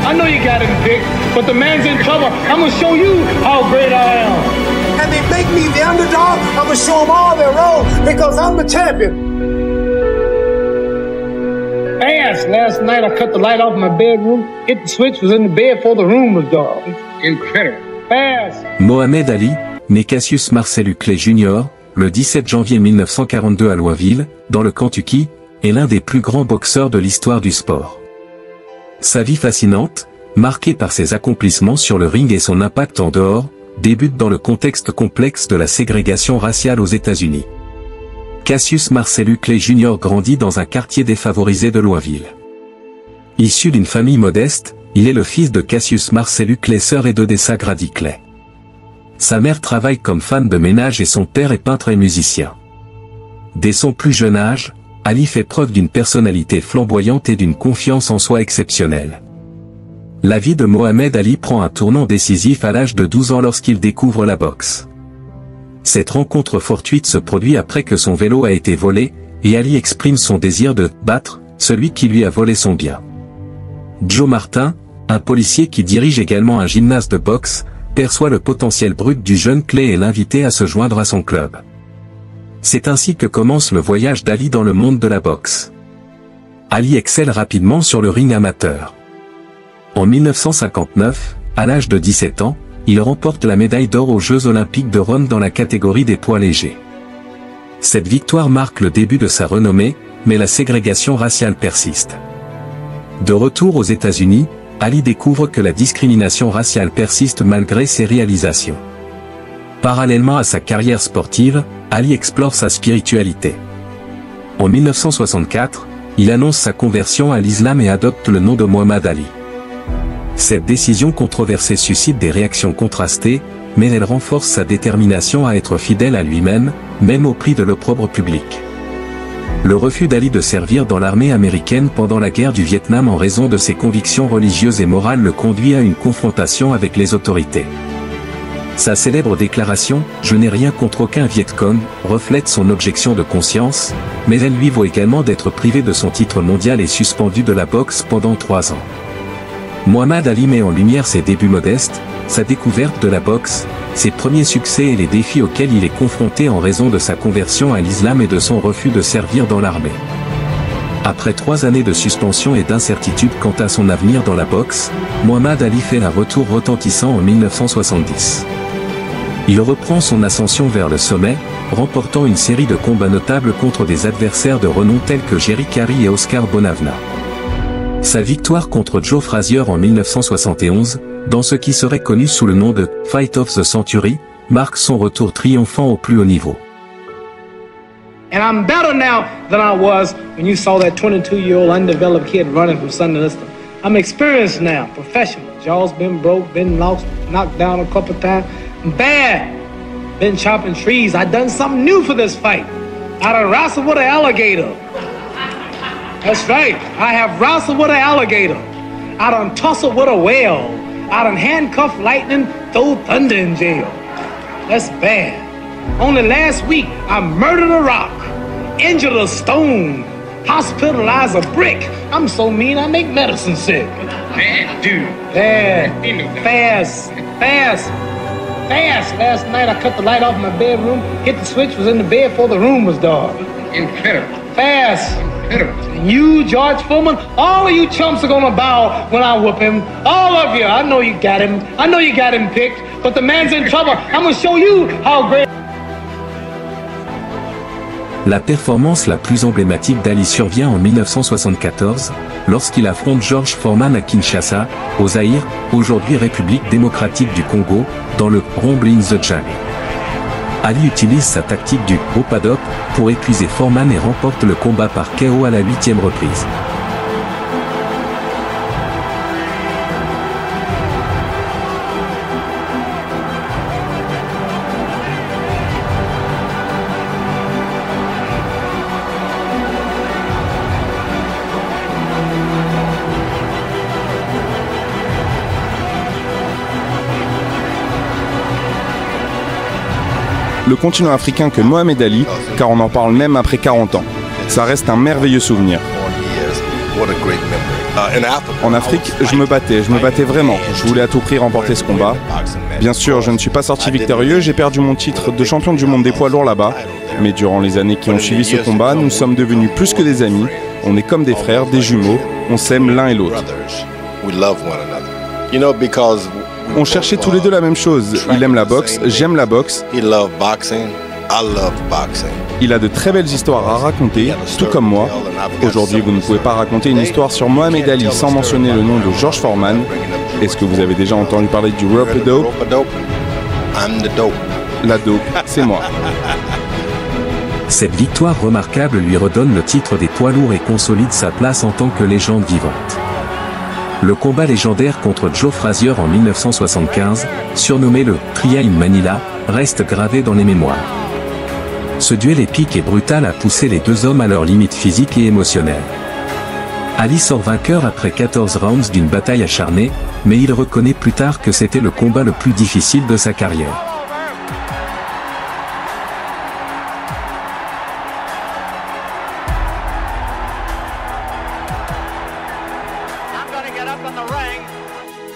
I know you got him picked, but the man's in trouble. I'm gonna show you how great I am. And they make me the underdog, I'm gonna show them all they're wrong because I'm the champion. Fast. Last night I cut the light off in my bedroom, hit the switch, was in the bed before the room was dark. Incredible. Fast. Mohamed Ali, né Cassius Marcellus Clay Jr., le 17 janvier 1942 à Louisville, dans le Kentucky, est l'un des plus grands boxeurs de l'histoire du sport. Sa vie fascinante, marquée par ses accomplissements sur le ring et son impact en dehors, débute dans le contexte complexe de la ségrégation raciale aux États-Unis. Cassius Marcellus Clay Jr. grandit dans un quartier défavorisé de Louisville. Issu d'une famille modeste, il est le fils de Cassius Marcellus Clay sœur et d'Odessa Grady Clay. Sa mère travaille comme femme de ménage et son père est peintre et musicien. Dès son plus jeune âge, Ali fait preuve d'une personnalité flamboyante et d'une confiance en soi exceptionnelle. La vie de Mohamed Ali prend un tournant décisif à l'âge de 12 ans lorsqu'il découvre la boxe. Cette rencontre fortuite se produit après que son vélo a été volé, et Ali exprime son désir de battre celui qui lui a volé son bien. Joe Martin, un policier qui dirige également un gymnase de boxe, perçoit le potentiel brut du jeune Clay et l'invite à se joindre à son club. C'est ainsi que commence le voyage d'Ali dans le monde de la boxe. Ali excelle rapidement sur le ring amateur. En 1959, à l'âge de 17 ans, il remporte la médaille d'or aux Jeux Olympiques de Rome dans la catégorie des poids légers. Cette victoire marque le début de sa renommée, mais la ségrégation raciale persiste. De retour aux États-Unis, Ali découvre que la discrimination raciale persiste malgré ses réalisations. Parallèlement à sa carrière sportive, Ali explore sa spiritualité. En 1964, il annonce sa conversion à l'islam et adopte le nom de Muhammad Ali. Cette décision controversée suscite des réactions contrastées, mais elle renforce sa détermination à être fidèle à lui-même, même au prix de l'opprobre public. Le refus d'Ali de servir dans l'armée américaine pendant la guerre du Vietnam en raison de ses convictions religieuses et morales le conduit à une confrontation avec les autorités. Sa célèbre déclaration « Je n'ai rien contre aucun Viet Cong » reflète son objection de conscience, mais elle lui vaut également d'être privé de son titre mondial et suspendu de la boxe pendant 3 ans. Muhammad Ali met en lumière ses débuts modestes, sa découverte de la boxe, ses premiers succès et les défis auxquels il est confronté en raison de sa conversion à l'islam et de son refus de servir dans l'armée. Après 3 années de suspension et d'incertitude quant à son avenir dans la boxe, Muhammad Ali fait un retour retentissant en 1970. Il reprend son ascension vers le sommet, remportant une série de combats notables contre des adversaires de renom tels que Jerry Carey et Oscar Bonavena. Sa victoire contre Joe Frazier en 1971, dans ce qui serait connu sous le nom de « Fight of the Century », marque son retour triomphant au plus haut niveau. And I'm better now than I was when you saw that 22-year-old undeveloped kid running from Sunday Liston. I'm experienced now, professional. Jaw's been broke, been lost, knocked down a couple times. I'm bad. Been chopping trees. I done something new for this fight. I done wrestled with an alligator. That's right. I have wrestled with an alligator. I done tussled with a whale. I done handcuffed lightning, throw thunder in jail. That's bad. Only last week, I murdered a rock, injured a stone, hospitalized a brick. I'm so mean, I make medicine sick. Bad dude. Bad. Fast. Fast. Fast. Last night, I cut the light off in my bedroom, hit the switch, was in the bed before the room was dark. Incredible. Fast. Incredible. And you, George Foreman, all of you chumps are gonna bow when I whoop him. All of you. I know you got him. I know you got him picked, but the man's in trouble. I'm gonna show you how great. La performance la plus emblématique d'Ali survient en 1974, lorsqu'il affronte George Foreman à Kinshasa, au Zaïre, aujourd'hui République démocratique du Congo, dans le « Rumble in the Jungle ». Ali utilise sa tactique du « Opadop » pour épuiser Foreman et remporte le combat par KO à la 8e reprise. Le continent africain que Mohamed Ali, car on en parle même après 40 ans. Ça reste un merveilleux souvenir. What a great memory. En Afrique, je me battais vraiment. Je voulais à tout prix remporter ce combat. Bien sûr, je ne suis pas sorti victorieux, j'ai perdu mon titre de champion du monde des poids lourds là-bas. Mais durant les années qui ont suivi ce combat, nous sommes devenus plus que des amis. On est comme des frères, des jumeaux. On s'aime l'un et l'autre. On cherchait tous les deux la même chose. Il aime la boxe, j'aime la boxe. Il a de très belles histoires à raconter, tout comme moi. Aujourd'hui, vous ne pouvez pas raconter une histoire sur Mohamed Ali sans mentionner le nom de George Foreman. Est-ce que vous avez déjà entendu parler du rope-a-dope? La dope, c'est moi. Cette victoire remarquable lui redonne le titre des poids lourds et consolide sa place en tant que légende vivante. Le combat légendaire contre Joe Frazier en 1975, surnommé le « Tria in Manila », reste gravé dans les mémoires. Ce duel épique et brutal a poussé les deux hommes à leurs limites physiques et émotionnelles. Ali sort vainqueur après 14 rounds d'une bataille acharnée, mais il reconnaît plus tard que c'était le combat le plus difficile de sa carrière.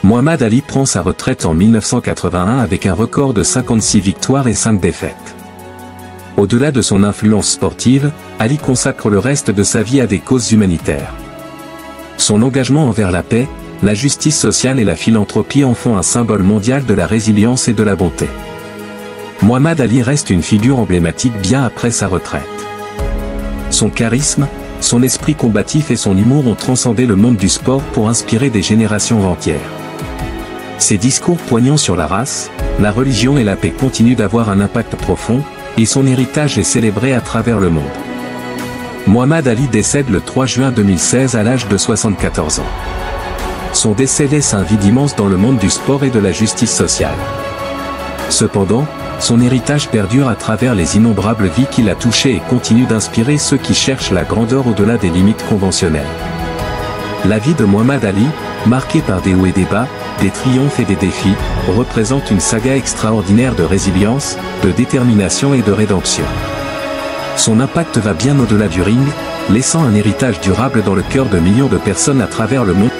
Muhammad Ali prend sa retraite en 1981 avec un record de 56 victoires et 5 défaites. Au-delà de son influence sportive, Ali consacre le reste de sa vie à des causes humanitaires. Son engagement envers la paix, la justice sociale et la philanthropie en font un symbole mondial de la résilience et de la bonté. Muhammad Ali reste une figure emblématique bien après sa retraite. Son charisme, son esprit combatif et son humour ont transcendé le monde du sport pour inspirer des générations entières. Ses discours poignants sur la race, la religion et la paix continuent d'avoir un impact profond, et son héritage est célébré à travers le monde. Muhammad Ali décède le 3 juin 2016 à l'âge de 74 ans. Son décès laisse un vide immense dans le monde du sport et de la justice sociale. Cependant, son héritage perdure à travers les innombrables vies qu'il a touchées et continue d'inspirer ceux qui cherchent la grandeur au-delà des limites conventionnelles. La vie de Muhammad Ali, marquée par des hauts et des bas, des triomphes et des défis, représente une saga extraordinaire de résilience, de détermination et de rédemption. Son impact va bien au-delà du ring, laissant un héritage durable dans le cœur de millions de personnes à travers le monde.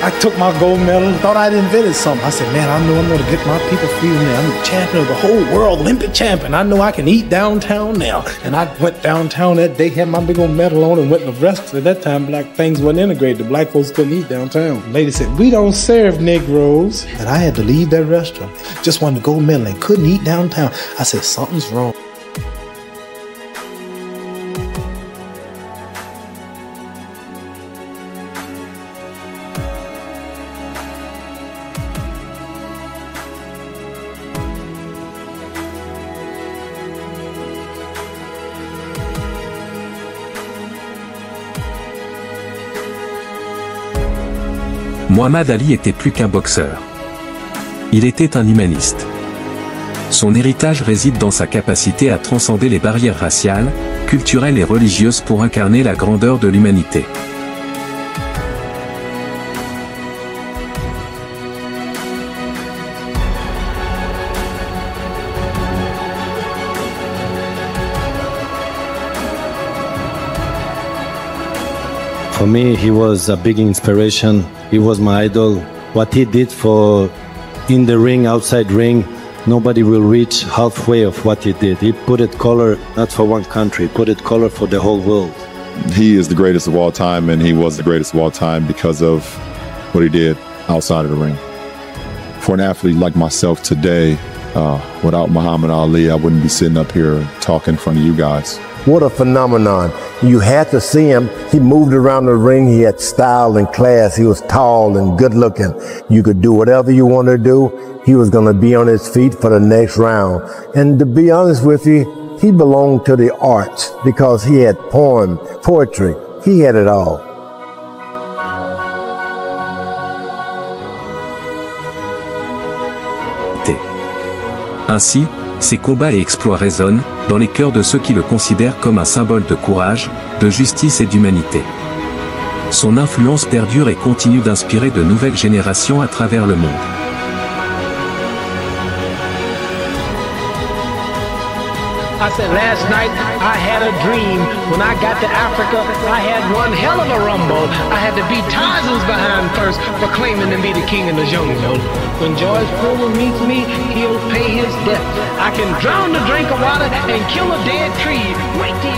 I took my gold medal, thought I'd invented something. I said, man, I know I'm going to get my people feeling there. I'm the champion of the whole world, Olympic champion. I know I can eat downtown now. And I went downtown that day, had my big old medal on and went to the restaurant. At that time, black things wasn't integrated. The black folks couldn't eat downtown. The lady said, we don't serve Negroes. And I had to leave that restaurant. Just wanted the gold medal and couldn't eat downtown. I said, something's wrong. Muhammad Ali était plus qu'un boxeur. Il était un humaniste. Son héritage réside dans sa capacité à transcender les barrières raciales, culturelles et religieuses pour incarner la grandeur de l'humanité. For me, he was a big inspiration. He was my idol. What he did for in the ring, outside ring, nobody will reach halfway of what he did. He put it color not for one country, put it color for the whole world. He is the greatest of all time, and he was the greatest of all time because of what he did outside of the ring. For an athlete like myself today, without Muhammad Ali, I wouldn't be sitting up here talking in front of you guys. What a phenomenon. You had to see him. He moved around the ring. He had style and class. He was tall and good looking. You could do whatever you wanted to do. He was going to be on his feet for the next round. And to be honest with you, he belonged to the arts because he had poetry. He had it all. Ainsi, ses combats et exploits résonnent dans les cœurs de ceux qui le considèrent comme un symbole de courage, de justice et d'humanité. Son influence perdure et continue d'inspirer de nouvelles générations à travers le monde. I said, last night I had a dream. When I got to Africa, I had one hell of a rumble. I had to beat Tarzan's behind first for claiming to be the king of the jungle. When George Foreman meets me, he'll pay his debt. I can drown the drink of water and kill a dead tree. Wait till